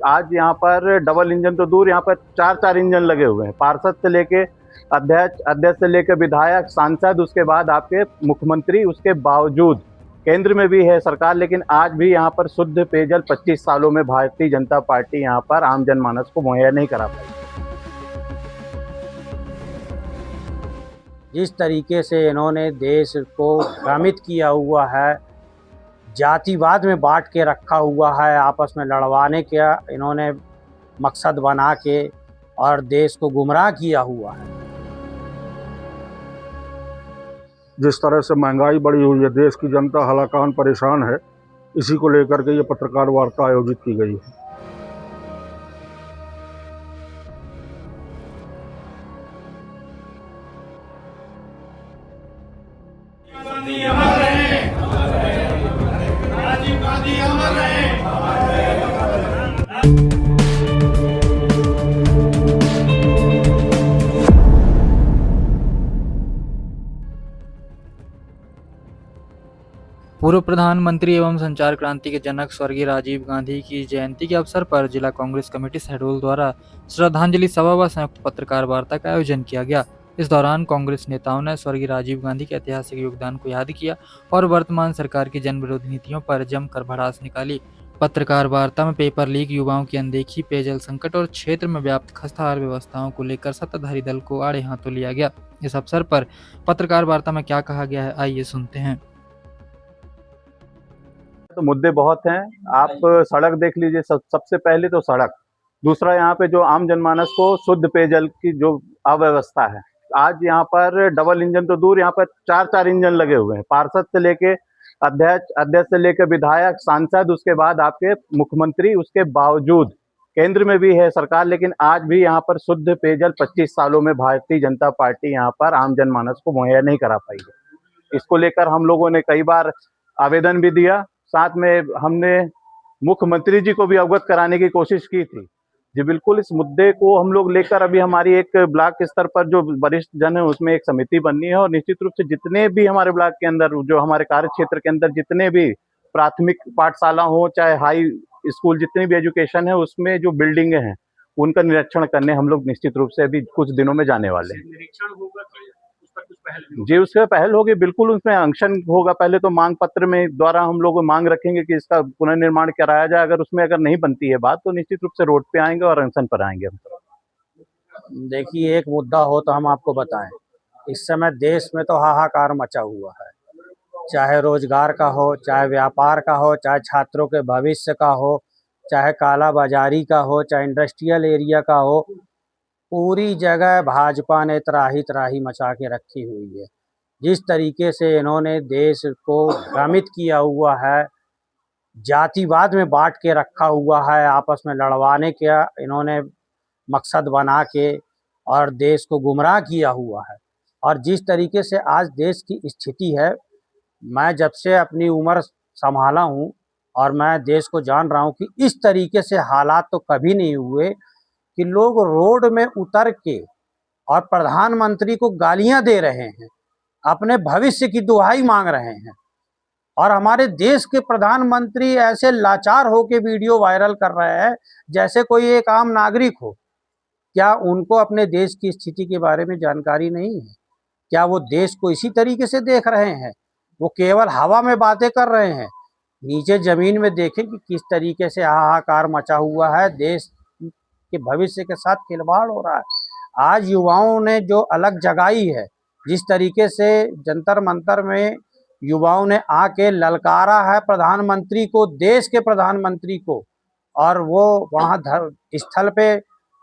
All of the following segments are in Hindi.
आज यहाँ पर डबल इंजन तो दूर, यहाँ पर 4-4 इंजन लगे हुए हैं। पार्षद से लेके अध्यक्ष से लेकर विधायक, सांसद, उसके बाद आपके मुख्यमंत्री, उसके बावजूद केंद्र में भी है सरकार, लेकिन आज भी यहाँ पर शुद्ध पेयजल 25 सालों में भारतीय जनता पार्टी यहाँ पर आम जनमानस को मुहैया नहीं करा पाई। जिस तरीके से इन्होंने देश को भ्रमित किया हुआ है, जातिवाद में बांट के रखा हुआ है, आपस में लड़वाने का इन्होंने मकसद बना के और देश को गुमराह किया हुआ है। जिस तरह से महंगाई बढ़ी हुई है, देश की जनता हलाकान परेशान है, इसी को लेकर के ये पत्रकार वार्ता आयोजित की गई है। पूर्व प्रधानमंत्री एवं संचार क्रांति के जनक स्वर्गीय राजीव गांधी की जयंती के अवसर पर जिला कांग्रेस कमेटी शहडोल द्वारा श्रद्धांजलि सभा व संयुक्त पत्रकार वार्ता का आयोजन किया गया। इस दौरान कांग्रेस नेताओं ने स्वर्गीय राजीव गांधी के ऐतिहासिक योगदान को याद किया और वर्तमान सरकार की जन विरोधी नीतियों पर जमकर भड़ास निकाली। पत्रकार वार्ता में पेपर लीक, युवाओं की अनदेखी, पेयजल संकट और क्षेत्र में व्याप्त खस्ता व्यवस्थाओं को लेकर सत्ताधारी दल को आड़े हाथों लिया गया। इस अवसर पर पत्रकार वार्ता में क्या कहा गया है, आइए सुनते हैं। तो मुद्दे बहुत हैं। आप सड़क देख लीजिए, सबसे पहले तो सड़क, दूसरा यहाँ पे जो आम जनमानस को शुद्ध पेयजल की जो अव्यवस्था है। आज यहाँ पर डबल इंजन तो दूर, यहाँ पर 4-4 इंजन लगे हुए हैं। पार्षद से लेके अध्यक्ष से लेकर विधायक, सांसद, उसके बाद आपके मुख्यमंत्री, उसके बावजूद केंद्र में भी है सरकार, लेकिन आज भी यहाँ पर शुद्ध पेयजल 25 सालों में भारतीय जनता पार्टी यहाँ पर आम जनमानस को मुहैया नहीं करा पाई है। इसको लेकर हम लोगों ने कई बार आवेदन भी दिया, साथ में हमने मुख्यमंत्री जी को भी अवगत कराने की कोशिश की थी। जी बिल्कुल, इस मुद्दे को हम लोग लेकर अभी हमारी एक ब्लॉक स्तर पर जो वरिष्ठ जन है उसमें एक समिति बननी है, और निश्चित रूप से जितने भी हमारे ब्लॉक के अंदर, जो हमारे कार्य क्षेत्र के अंदर जितने भी प्राथमिक पाठशाला हो चाहे हाई स्कूल, जितनी भी एजुकेशन है, उसमें जो बिल्डिंगे हैं उनका निरीक्षण करने हम लोग निश्चित रूप से अभी कुछ दिनों में जाने वाले हैं। निरीक्षण होगा कि उस पर कुछ पहल जी, उसका पहल होगी, बिल्कुल उसमें अंकन होगा। पहले तो मांग पत्र में द्वारा हम लोग मांग रखेंगे कि इसका पुनर्निर्माण कराया जाए। अगर उसमें नहीं बनती है बात तो निश्चित रूप से रोड पे आएंगे और अनशन पर आएंगे हम। देखिए, एक मुद्दा हो तो हम आपको बताएं, इस समय देश में तो हाहाकार मचा हुआ है, चाहे रोजगार का हो, चाहे व्यापार का हो, चाहे छात्रों के भविष्य का हो, चाहे काला बाजारी का हो, चाहे इंडस्ट्रियल एरिया का हो। पूरी जगह भाजपा ने त्राही मचा के रखी हुई है। जिस तरीके से इन्होंने देश को भ्रमित किया हुआ है, जातिवाद में बांट के रखा हुआ है, आपस में लड़वाने का इन्होंने मकसद बना के और देश को गुमराह किया हुआ है। और जिस तरीके से आज देश की स्थिति है, मैं जब से अपनी उम्र संभाला हूँ और मैं देश को जान रहा हूँ कि इस तरीके से हालात तो कभी नहीं हुए कि लोग रोड में उतर के और प्रधानमंत्री को गालियां दे रहे हैं, अपने भविष्य की दुहाई मांग रहे हैं। और हमारे देश के प्रधानमंत्री ऐसे लाचार होके वीडियो वायरल कर रहे हैं जैसे कोई एक आम नागरिक हो। क्या उनको अपने देश की स्थिति के बारे में जानकारी नहीं है? क्या वो देश को इसी तरीके से देख रहे हैं? वो केवल हवा में बातें कर रहे हैं। नीचे जमीन में देखें कि किस तरीके से हाहाकार मचा हुआ है, देश के भविष्य के साथ खिलवाड़ हो रहा है। आज युवाओं ने जो अलग जगाई है, जिस तरीके से जंतर मंतर में युवाओं ने आके ललकारा है प्रधानमंत्री को, देश के प्रधानमंत्री को, और वो वहाँ स्थल पे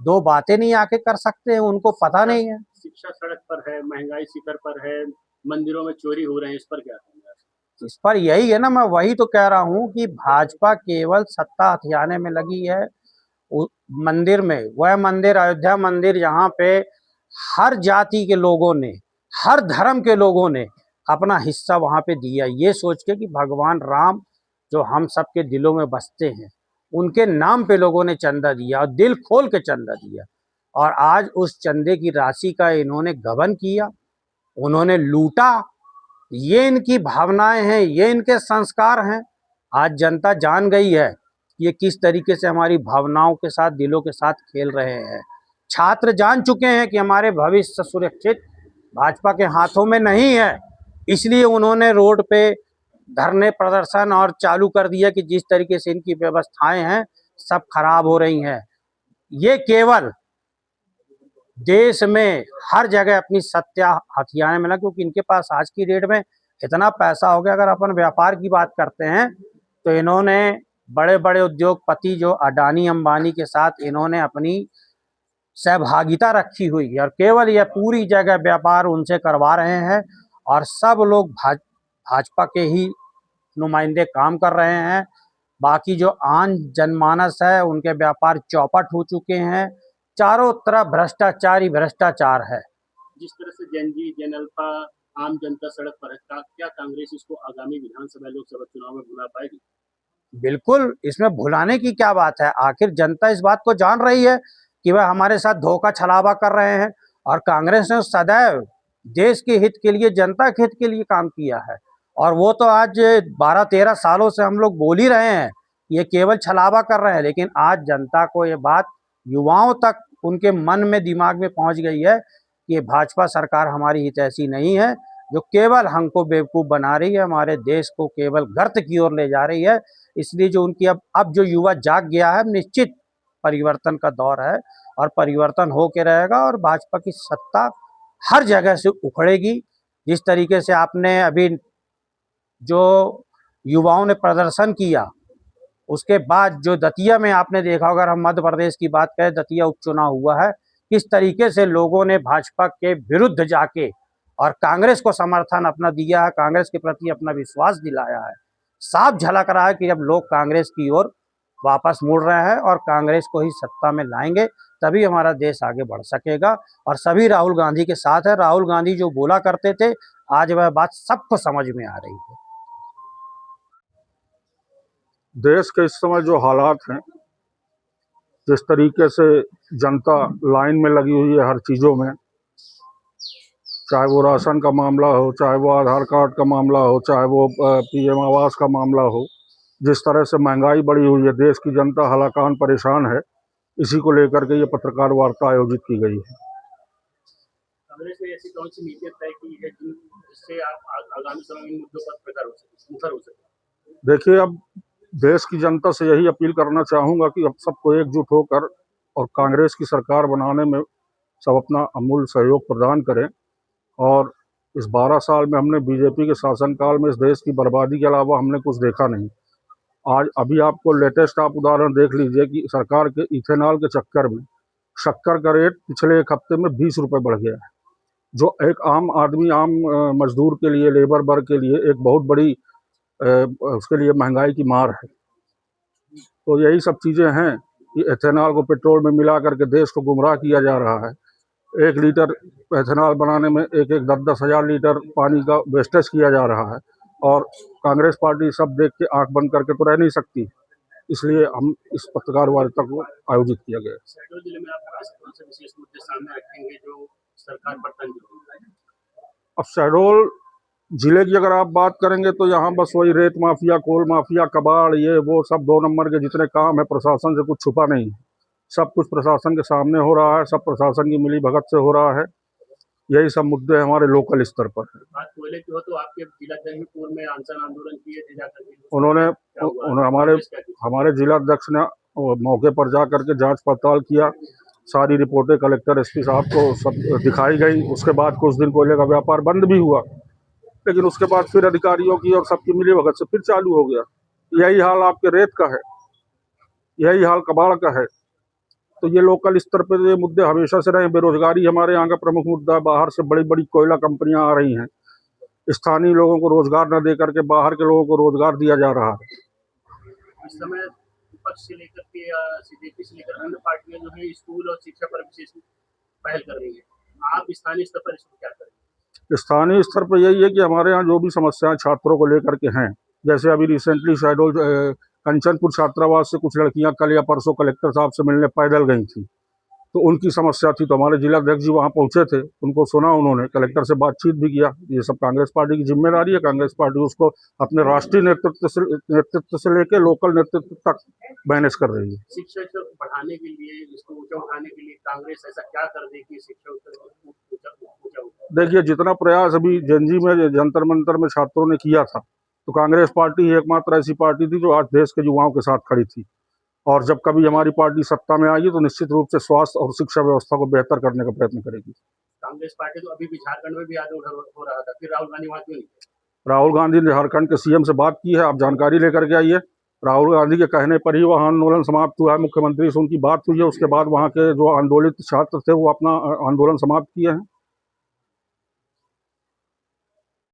दो बातें नहीं आके कर सकते हैं, उनको पता नहीं है। शिक्षा सड़क पर है, महंगाई शिखर पर है, मंदिरों में चोरी हो रहे हैं, इस पर क्या कहेंगे? इस पर यही है ना, मैं वही तो कह रहा हूँ कि भाजपा केवल सत्ता हथियाने में लगी है। मंदिर में, वह मंदिर अयोध्या मंदिर, जहाँ पे हर जाति के लोगों ने, हर धर्म के लोगों ने अपना हिस्सा वहाँ पे दिया, ये सोच के कि भगवान राम जो हम सबके दिलों में बसते हैं, उनके नाम पे लोगों ने चंदा दिया और दिल खोल के चंदा दिया। और आज उस चंदे की राशि का इन्होंने गबन किया, उन्होंने लूटा। ये इनकी भावनाएं हैं, ये इनके संस्कार हैं। आज जनता जान गई है ये किस तरीके से हमारी भावनाओं के साथ, दिलों के साथ खेल रहे हैं। छात्र जान चुके हैं कि हमारे भविष्य सुरक्षित भाजपा के हाथों में नहीं है, इसलिए उन्होंने रोड पे धरने प्रदर्शन और चालू कर दिया कि जिस तरीके से इनकी व्यवस्थाएं हैं सब खराब हो रही हैं। ये केवल देश में हर जगह अपनी सत्ता हथियाने मिला, क्योंकि इनके पास आज की डेट में इतना पैसा हो गया। अगर अपन व्यापार की बात करते हैं तो इन्होंने बड़े बड़े उद्योगपति जो अडानी अंबानी के साथ इन्होंने अपनी सहभागिता रखी हुई है और केवल यह पूरी जगह व्यापार उनसे करवा रहे हैं और सब लोग भाजपा के ही नुमाइंदे काम कर रहे हैं। बाकी जो आम जनमानस है उनके व्यापार चौपट हो चुके हैं। चारों तरफ भ्रष्टाचार ही भ्रष्टाचार है। जिस तरह से जनजी जनअल्पा आम जनता सड़क पर है, क्या कांग्रेस इसको आगामी विधानसभा लोकसभा चुनाव में भुला पाएगी? बिल्कुल, इसमें भुलाने की क्या बात है। आखिर जनता इस बात को जान रही है कि वह हमारे साथ धोखा छलावा कर रहे हैं और कांग्रेस ने सदैव देश के हित के लिए, जनता के हित के लिए काम किया है। और वो तो आज 12-13 सालों से हम लोग बोल ही रहे हैं, ये केवल छलावा कर रहे हैं, लेकिन आज जनता को ये बात, युवाओं तक उनके मन में, दिमाग में पहुंच गई है कि ये भाजपा सरकार हमारी हितैषी नहीं है, जो केवल हमको बेवकूफ़ बना रही है, हमारे देश को केवल गर्त की ओर ले जा रही है। इसलिए जो उनकी अब जो युवा जाग गया है, निश्चित परिवर्तन का दौर है और परिवर्तन हो के रहेगा और भाजपा की सत्ता हर जगह से उखड़ेगी। जिस तरीके से आपने अभी जो युवाओं ने प्रदर्शन किया, उसके बाद जो दतिया में आपने देखा, अगर हम मध्य प्रदेश की बात करें, दतिया उपचुनाव हुआ है, किस तरीके से लोगों ने भाजपा के विरुद्ध जाके और कांग्रेस को समर्थन अपना दिया है, कांग्रेस के प्रति अपना विश्वास दिलाया है। साफ झलक रहा है कि अब लोग कांग्रेस की ओर वापस मुड़ रहे हैं और कांग्रेस को ही सत्ता में लाएंगे, तभी हमारा देश आगे बढ़ सकेगा। और सभी राहुल गांधी के साथ है। राहुल गांधी जो बोला करते थे, आज वह बात सबको समझ में आ रही है। देश के इस समय जो हालात हैं, जिस तरीके से जनता लाइन में लगी हुई है हर चीज़ों में, चाहे वो राशन का मामला हो, चाहे वो आधार कार्ड का मामला हो, चाहे वो पीएम आवास का मामला हो, जिस तरह से महंगाई बढ़ी हुई है, देश की जनता हलाकान परेशान है। इसी को लेकर के ये पत्रकार वार्ता आयोजित की गई है। कांग्रेस ने ऐसी कौन सी नीतियां तय की है जिससे आप आगामी समय में इन मुद्दों पर प्रकार हो सके? देखिए, अब देश की जनता से यही अपील करना चाहूँगा कि अब सबको एकजुट होकर और कांग्रेस की सरकार बनाने में सब अपना अमूल्य सहयोग प्रदान करें। और इस 12 साल में हमने बीजेपी के शासनकाल में इस देश की बर्बादी के अलावा हमने कुछ देखा नहीं। आज अभी आपको लेटेस्ट आप उदाहरण देख लीजिए कि सरकार के इथेनॉल के चक्कर में शक्कर का रेट पिछले एक हफ्ते में 20 रुपये बढ़ गया है, जो एक आम आदमी, आम मजदूर के लिए, लेबर वर्ग के लिए एक बहुत बड़ी उसके लिए महंगाई की मार है। तो यही सब चीज़ें हैं कि एथेनॉल को पेट्रोल में मिला करके देश को गुमराह किया जा रहा है। 1 लीटर एथेनॉल बनाने में 10-10 हज़ार लीटर पानी का वेस्टेज किया जा रहा है और कांग्रेस पार्टी सब देख के आंख बंद करके तो रह नहीं सकती। इसलिए हम इस पत्रकार वार्ता को आयोजित किया गया। शहडोल जिले में आप कौन से विशेष मुद्दे सामने रखेंगे जो सरकार पर तंज होगा? अब शहडोल जिले की अगर आप बात करेंगे तो यहाँ बस वही रेत माफिया, कोल माफिया, कबाड़, ये वो सब 2 नंबर के जितने काम है, प्रशासन से कुछ छुपा नहीं है। सब कुछ प्रशासन के सामने हो रहा है, सब प्रशासन की मिली भगत से हो रहा है। यही सब मुद्दे हमारे लोकल स्तर पर है। बात कोयले की हो तो आपके जिलाध्यक्ष पूर्व में अनशन आंदोलन किए थे जाकर के, उन्होंने हमारे जिलाध्यक्ष ने मौके पर जा करके जांच पड़ताल किया, सारी रिपोर्टें कलेक्टर एसपी साहब को सब दिखाई गई। उसके बाद कुछ दिन कोयले का व्यापार बंद भी हुआ, लेकिन उसके बाद फिर अधिकारियों की और सबकी मिली भगत से फिर चालू हो गया। यही हाल आपके रेत का है, यही हाल कबाड़ का है। तो ये लोकल स्तर पर ये मुद्दे हमेशा से रहे। बेरोजगारी हमारे यहाँ का प्रमुख मुद्दा। बाहर से बड़ी बड़ी कोयला कंपनियां आ रही हैं, स्थानीय लोगों को रोजगार न दे करके बाहर के लोगों को रोजगार दिया जा रहा है। इस समय विपक्ष से लेकर के सीजेपी से लेकर अन्य पार्टियां जो है स्कूल और शिक्षा पर विशेष पहल कर रही है। आप स्थानीय स्तर पर इसको क्या करेंगे? स्थानीय स्तर पर यही है कि हमारे यहाँ जो भी समस्याएं छात्रों को लेकर के हैं, जैसे अभी रिसेंटली शहडोल कंचनपुर छात्रावास से कुछ लड़कियां कल या परसों कलेक्टर साहब से मिलने पैदल गई थी, तो उनकी समस्या थी, तो हमारे जिलाध्यक्ष जी वहाँ पहुँचे थे, उनको सुना उन्होंने, कलेक्टर से बातचीत भी किया। ये सब कांग्रेस पार्टी की जिम्मेदारी है, कांग्रेस पार्टी उसको अपने राष्ट्रीय नेतृत्व से लेकर लोकल नेतृत्व तक मैनेज कर रही है। शिक्षा को बढ़ाने के लिए, इसको ऊंचा उठाने के लिए कांग्रेस ऐसा क्या कर दे कि शिक्षा ऊंचा हो? देखिए, जितना प्रयास अभी जेएनजी में जंतर मंतर में छात्रों ने किया था, तो कांग्रेस पार्टी एकमात्र ऐसी पार्टी थी जो आज देश के युवाओं के साथ खड़ी थी। और जब कभी हमारी पार्टी सत्ता में आएगी तो निश्चित रूप से स्वास्थ्य और शिक्षा व्यवस्था को बेहतर करने का प्रयत्न करेगी। कांग्रेस पार्टी तो अभी भी झारखंड में भी आगे हो रहा था, फिर राहुल गांधी वहाँ क्यों नहीं? राहुल गांधी ने झारखंड के सीएम से बात की है, आप जानकारी लेकर के आइए। राहुल गांधी के कहने पर ही वहाँ आंदोलन समाप्त हुआ है, मुख्यमंत्री से उनकी बात हुई है, उसके बाद वहाँ के जो आंदोलित छात्र थे वो अपना आंदोलन समाप्त किए हैं।